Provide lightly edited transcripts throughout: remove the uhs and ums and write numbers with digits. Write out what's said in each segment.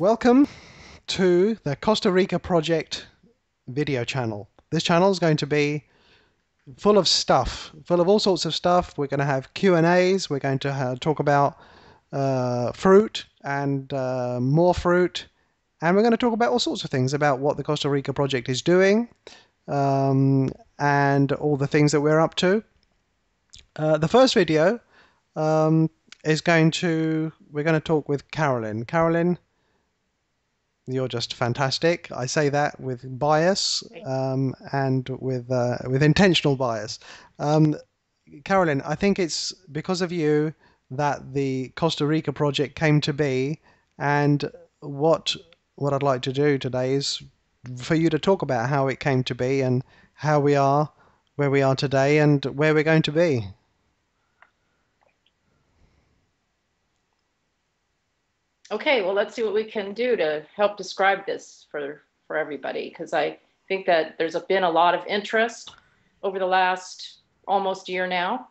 Welcome to the Costa Rica Project video channel. This channel is going to be full of stuff, full of all sorts of stuff. We're going to have Q&As. We're going to talk about fruit and more fruit. And we're going to talk about all sorts of things about what the Costa Rica Project is doing and all the things that we're up to. The first video we're going to talk with Carolyn. Carolyn, you're just fantastic. I say that with bias and with intentional bias. Carolyn, I think it's because of you that the Costa Rica project came to be, and what I'd like to do today is for you to talk about how it came to be and how we are where we are today and where we're going to be. Okay, well, let's see what we can do to help describe this for everybody, because I think that there's been a lot of interest over the last almost year now,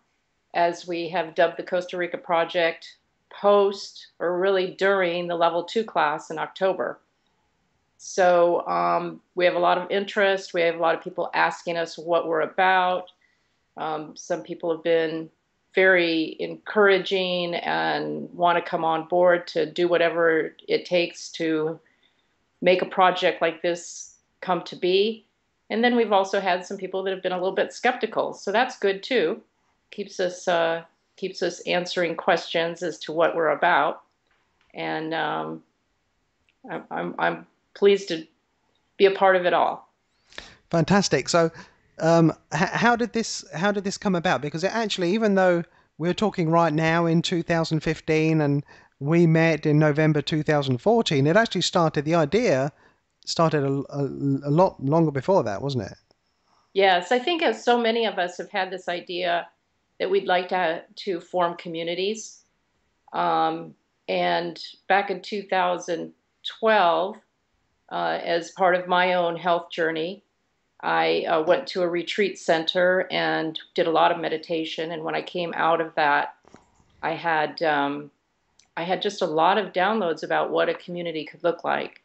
as we have dubbed the Costa Rica Project post, or really during, the level 2 class in October. So we have a lot of interest. We have a lot of people asking us what we're about. Some people have been very encouraging and want to come on board to do whatever it takes to make a project like this come to be. And then we've also had some people that have been a little bit skeptical. So that's good too. Keeps us answering questions as to what we're about. And I'm pleased to be a part of it all. Fantastic. So how did this come about? Because it actually, even though we're talking right now in 2015 and we met in November 2014, it actually started, the idea started a lot longer before that, wasn't it? Yes, I think as so many of us have had this idea that we'd like to form communities. And back in 2012, as part of my own health journey, I went to a retreat center and did a lot of meditation. And when I came out of that, I had just a lot of downloads about what a community could look like.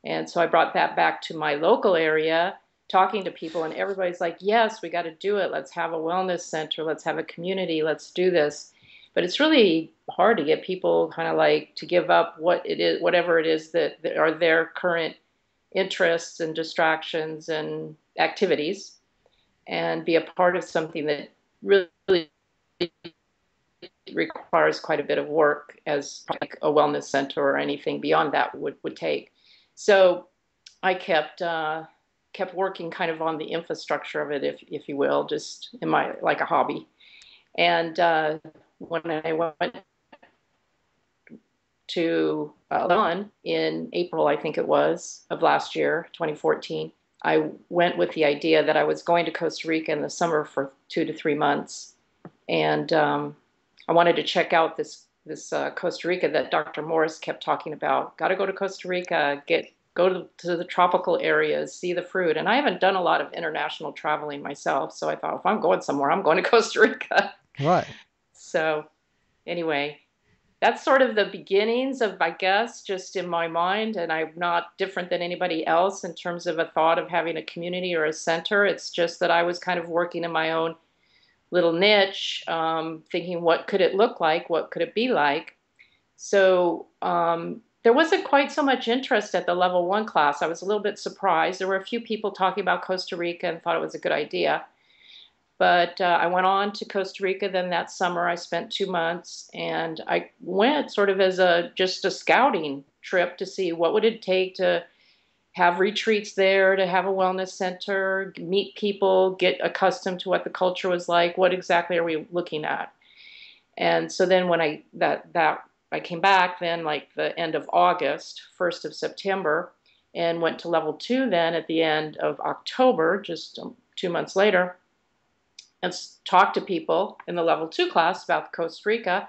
And so I brought that back to my local area, talking to people, and everybody's like, yes, we got to do it. Let's have a wellness center. Let's have a community. Let's do this. But it's really hard to get people kind of like to give up what it is, whatever it is that are their current interests and distractions and activities, and be a part of something that really requires quite a bit of work, as like a wellness center or anything beyond that would take. So I kept working kind of on the infrastructure of it, if you will, just in my, like a hobby. And when I went to Lebanon in April, I think it was, of last year, 2014, I went with the idea that I was going to Costa Rica in the summer for 2 to 3 months. And I wanted to check out this Costa Rica that Dr. Morris kept talking about. Got to go to Costa Rica, go to the tropical areas, see the fruit. And I haven't done a lot of international traveling myself, so I thought, if I'm going somewhere, I'm going to Costa Rica. Right. So anyway, that's sort of the beginnings of, I guess, just in my mind. And I'm not different than anybody else in terms of a thought of having a community or a center. It's just that I was kind of working in my own little niche, thinking, what could it look like? What could it be like? So there wasn't quite so much interest at the level 1 class. I was a little bit surprised. There were a few people talking about Costa Rica and thought it was a good idea. But I went on to Costa Rica. Then that summer, I spent 2 months, and I went sort of as just a scouting trip to see what would it take to have retreats there, to have a wellness center, meet people, get accustomed to what the culture was like. What exactly are we looking at? And so then when I came back, then like the end of August, 1st of September, and went to level 2 then at the end of October, just 2 months later, and talked to people in the level 2 class about Costa Rica.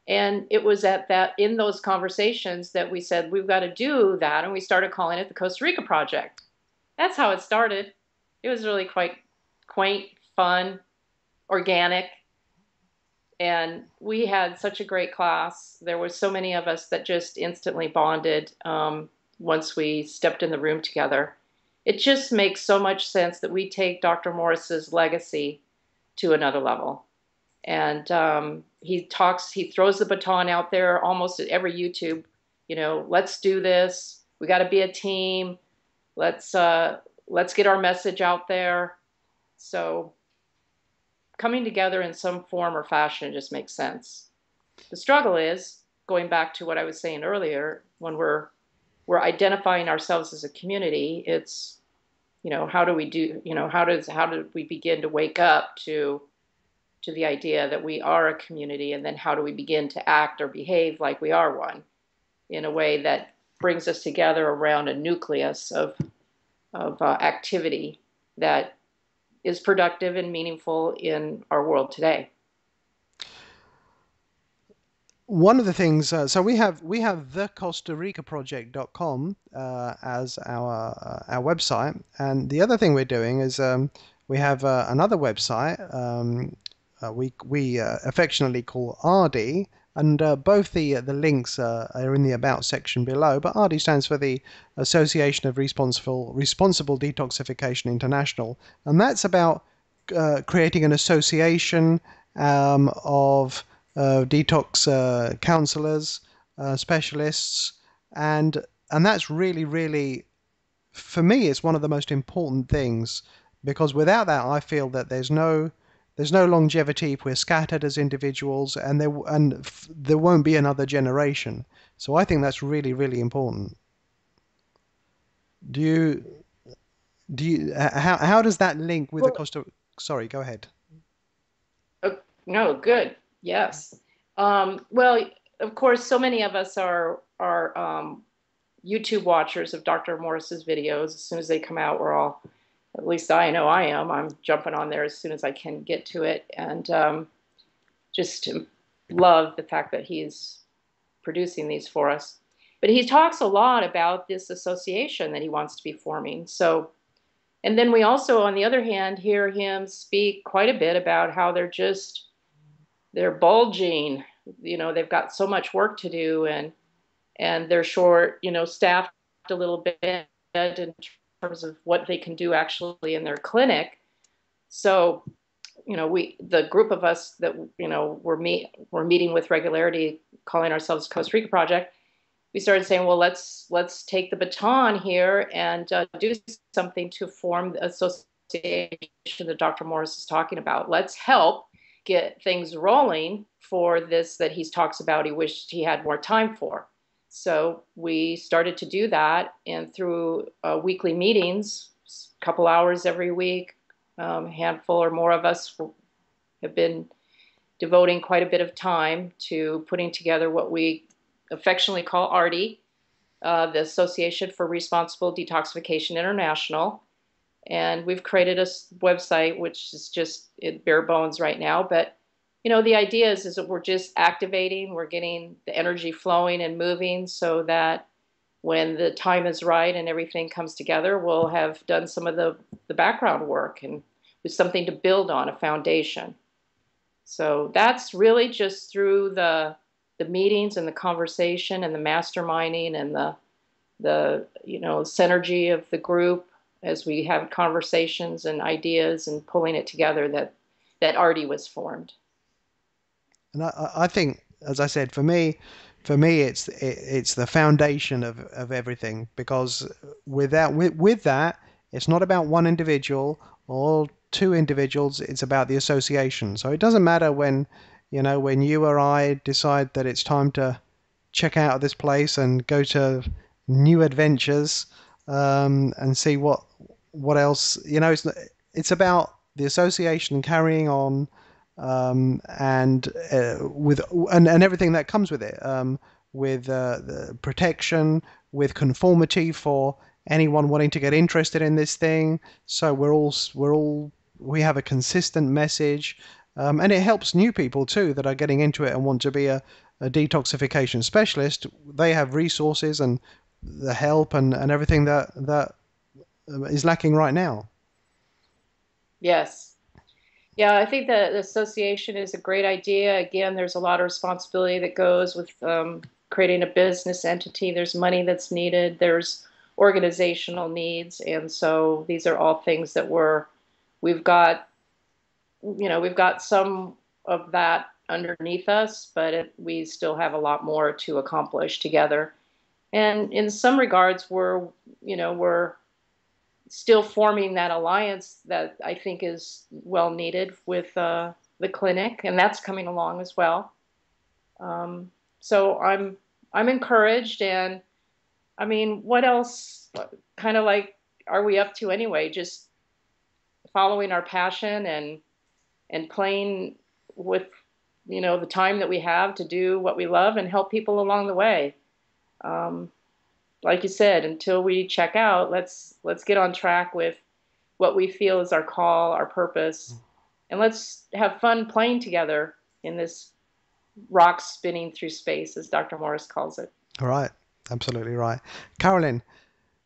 And it was in those conversations that we said, we've got to do that. And we started calling it the Costa Rica Project. That's how it started. It was really quite quaint, fun, organic. And we had such a great class. There were so many of us that just instantly bonded once we stepped in the room together. It just makes so much sense that we take Dr. Morris's legacy to another level. And he throws the baton out there almost at every YouTube. Let's do this. We got to be a team. Let's let's get our message out there. So coming together in some form or fashion just makes sense. The struggle is going back to what I was saying earlier. When we're identifying ourselves as a community, it's how do we do how do we begin to wake up to the idea that we are a community, and then how do we begin to act or behave like we are one in a way that brings us together around a nucleus of activity that is productive and meaningful in our world today. One of the things, so we have the Costa Rica project.com as our website, and the other thing we're doing is we have another website we affectionately call RD, and both the links are in the About section below. But RD stands for the Association of Responsible Detoxification International, and that's about creating an association of detox counselors, specialists, and that's really, for me, it's one of the most important things, because without that, I feel that there's no longevity if we're scattered as individuals, and there won't be another generation. So I think that's really important. Do you how does that link with the Well, Costa? Sorry, go ahead. no, good. Yes. Well, of course, so many of us are YouTube watchers of Dr. Morris's videos. As soon as they come out, we're all, at least I know I am. I'm jumping on there as soon as I can get to it, and just love the fact that he's producing these for us. But he talks a lot about this association that he wants to be forming. So, and then we also, on the other hand, hear him speak quite a bit about how they're bulging. They've got so much work to do, and they're short, staffed a little bit in terms of what they can do actually in their clinic. So, the group of us that we're meeting with regularity, calling ourselves Costa Rica Project, we started saying, well, let's take the baton here and do something to form the association that Dr. Morris is talking about. Let's help get things rolling for this that he talks about he wished he had more time for. So we started to do that, and through weekly meetings, a couple hours every week, a handful or more of us have been devoting quite a bit of time to putting together what we affectionately call ARDI, the Association for Responsible Detoxification International. And we've created a website, which is just bare bones right now. But, the idea is that we're just activating, we're getting the energy flowing and moving so that when the time is right and everything comes together, we'll have done some of the background work and with something to build on, a foundation. So that's really just through the meetings and the conversation and the masterminding and the synergy of the group as we have conversations and ideas and pulling it together that already was formed. And I think, as I said, for me, it's the foundation of everything, because with that, it's not about one individual or two individuals. It's about the association. So it doesn't matter when you or I decide that it's time to check out of this place and go to new adventures, and see what else. It's about the association carrying on, and and everything that comes with it, with the protection, with conformity for anyone wanting to get interested in this thing. So we have a consistent message, and it helps new people too that are getting into it and want to be a detoxification specialist. They have resources and the help and everything that is lacking right now. Yes. Yeah, I think that the association is a great idea. Again, there's a lot of responsibility that goes with creating a business entity. There's money that's needed. There's organizational needs, and so these are all things that we've got. We've got some of that underneath us, but we still have a lot more to accomplish together. And in some regards, we're still forming that alliance that I think is well needed with the clinic, and that's coming along as well. Um, so I'm encouraged, and I mean, what else? Kind of like, are we up to anyway? Just following our passion and playing with the time that we have to do what we love and help people along the way. Um, like you said, until we check out, let's get on track with what we feel is our call, our purpose, and let's have fun playing together in this rock spinning through space, as Dr. Morris calls it. All right, absolutely right. Carolyn,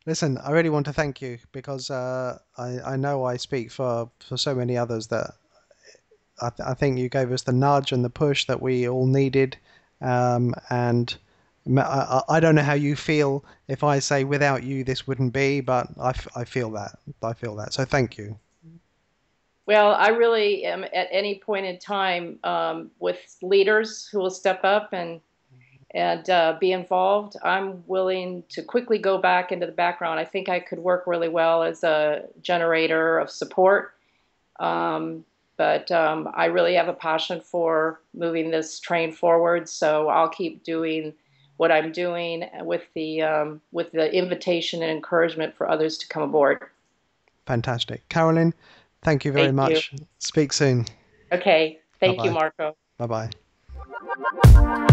listen, I really want to thank you because I know I speak for so many others that I think you gave us the nudge and the push that we all needed. And I don't know how you feel if I say without you this wouldn't be, but I feel that. I feel that. So thank you. Well, I really am at any point in time with leaders who will step up and be involved. I'm willing to quickly go back into the background. I think I could work really well as a generator of support. Um, but I really have a passion for moving this train forward, so I'll keep doing what I'm doing with the invitation and encouragement for others to come aboard. Fantastic. Carolyn, thank you very Thank you. much. Speak soon. Okay. Bye Thank you, bye. Marco. Bye bye.